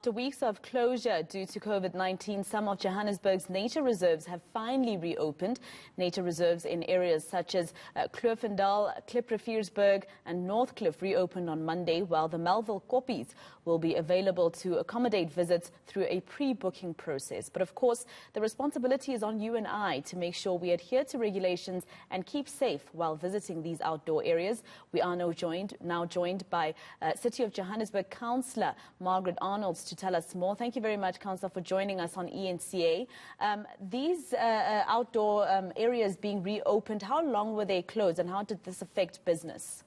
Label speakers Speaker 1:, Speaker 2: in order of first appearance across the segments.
Speaker 1: After weeks of closure due to COVID-19, some of Johannesburg's nature reserves have finally reopened. Nature reserves in areas such as Kloofendal, Klipriviersburg and Northcliffe reopened on Monday, while the Melville Koppies will be available to accommodate visits through a pre-booking process. But of course, the responsibility is on you and I to make sure we adhere to regulations and keep safe while visiting these outdoor areas. We are now joined by City of Johannesburg Councilor Margaret Arnolds to tell us more. Thank you very much, Councillor, for joining us on eNCA. These outdoor areas being reopened, how long were they closed and how did this affect business?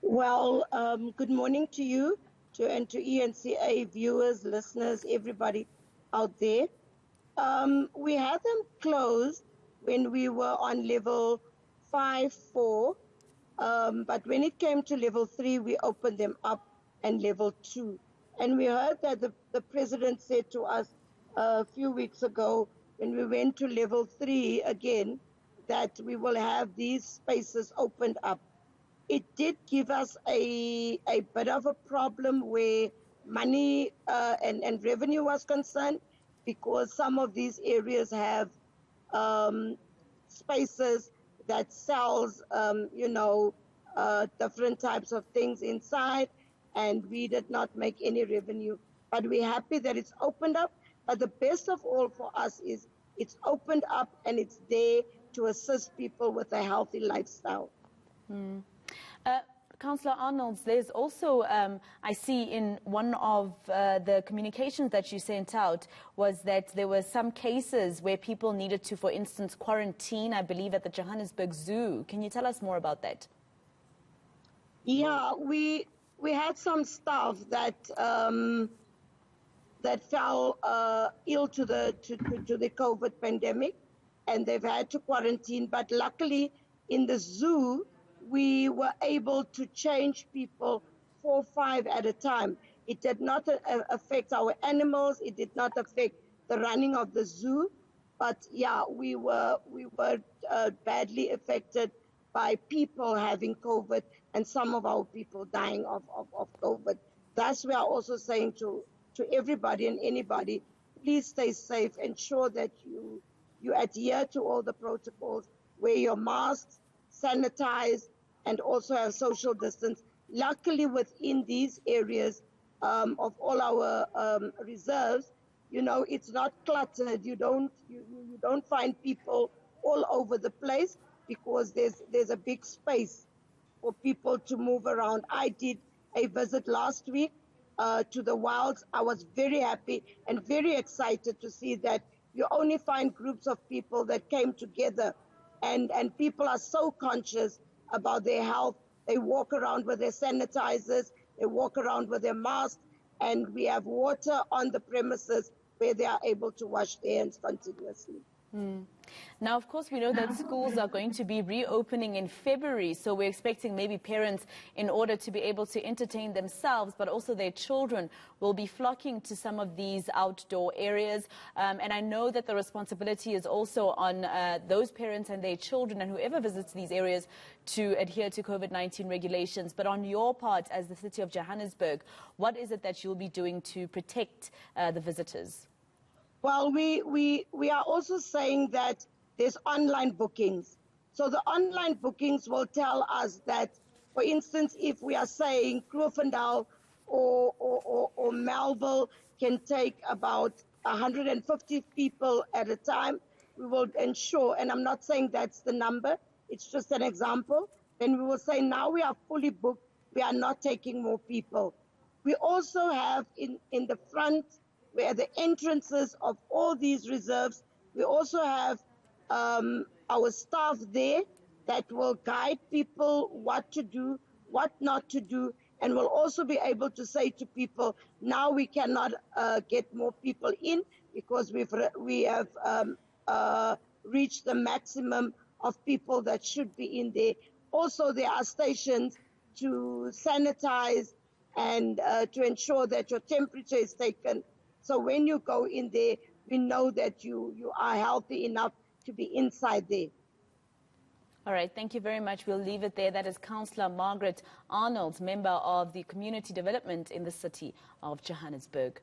Speaker 2: Well, good morning to you and to eNCA viewers, listeners, everybody out there. We had them closed when we were on level 5, 4, but when it came to level 3, we opened them up and level 2. And we heard that the president said to us a few weeks ago when we went to level 3 again that we will have these spaces opened up. It did give us a bit of a problem where money and revenue was concerned, because some of these areas have spaces that sells, different types of things inside, and we did not make any revenue. But we're happy that it's opened up. But the best of all for us is it's opened up and it's there to assist people with a healthy lifestyle.
Speaker 1: Councillor Arnolds, there's also, I see in one of the communications that you sent out, was that there were some cases where people needed to, for instance, quarantine, I believe, at the Johannesburg Zoo. Can you tell us more about that?
Speaker 2: Yeah, we had some staff that fell ill to the COVID pandemic, and they've had to quarantine. But luckily, in the zoo, we were able to change people 4 or 5 at a time. It did not affect our animals. It did not affect the running of the zoo. But yeah, we were badly affected by people having COVID and some of our people dying of COVID. Thus, we are also saying to everybody and anybody, please stay safe, ensure that you adhere to all the protocols, wear your masks, sanitize, and also have social distance. Luckily, within these areas of all our reserves, it's not cluttered. You don't find people all over the place, because there's a big space for people to move around. I did a visit last week to the wilds. I was very happy and very excited to see that you only find groups of people that came together, and people are so conscious about their health. They walk around with their sanitizers, they walk around with their masks, and we have water on the premises where they are able to wash their hands continuously.
Speaker 1: Now, of course, we know that schools are going to be reopening in February, so we're expecting maybe parents, in order to be able to entertain themselves, but also their children, will be flocking to some of these outdoor areas. And I know that the responsibility is also on those parents and their children and whoever visits these areas to adhere to COVID-19 regulations. But on your part, as the City of Johannesburg, what is it that you'll be doing to protect the visitors?
Speaker 2: Well, we are also saying that there's online bookings. So the online bookings will tell us that, for instance, if we are saying Kloofendal or Melville can take about 150 people at a time, we will ensure, and I'm not saying that's the number, it's just an example, then we will say now we are fully booked, we are not taking more people. We also have in the front, where the entrances of all these reserves, we also have our staff there that will guide people what to do, what not to do, and will also be able to say to people, now we cannot get more people in because we have reached the maximum of people that should be in there. Also, there are stations to sanitize and to ensure that your temperature is taken. So when you go in there, we know that you are healthy enough to be inside there.
Speaker 1: All right, thank you very much. We'll leave it there. That is Councilor Margaret Arnolds, member of the Community Development in the city of Johannesburg.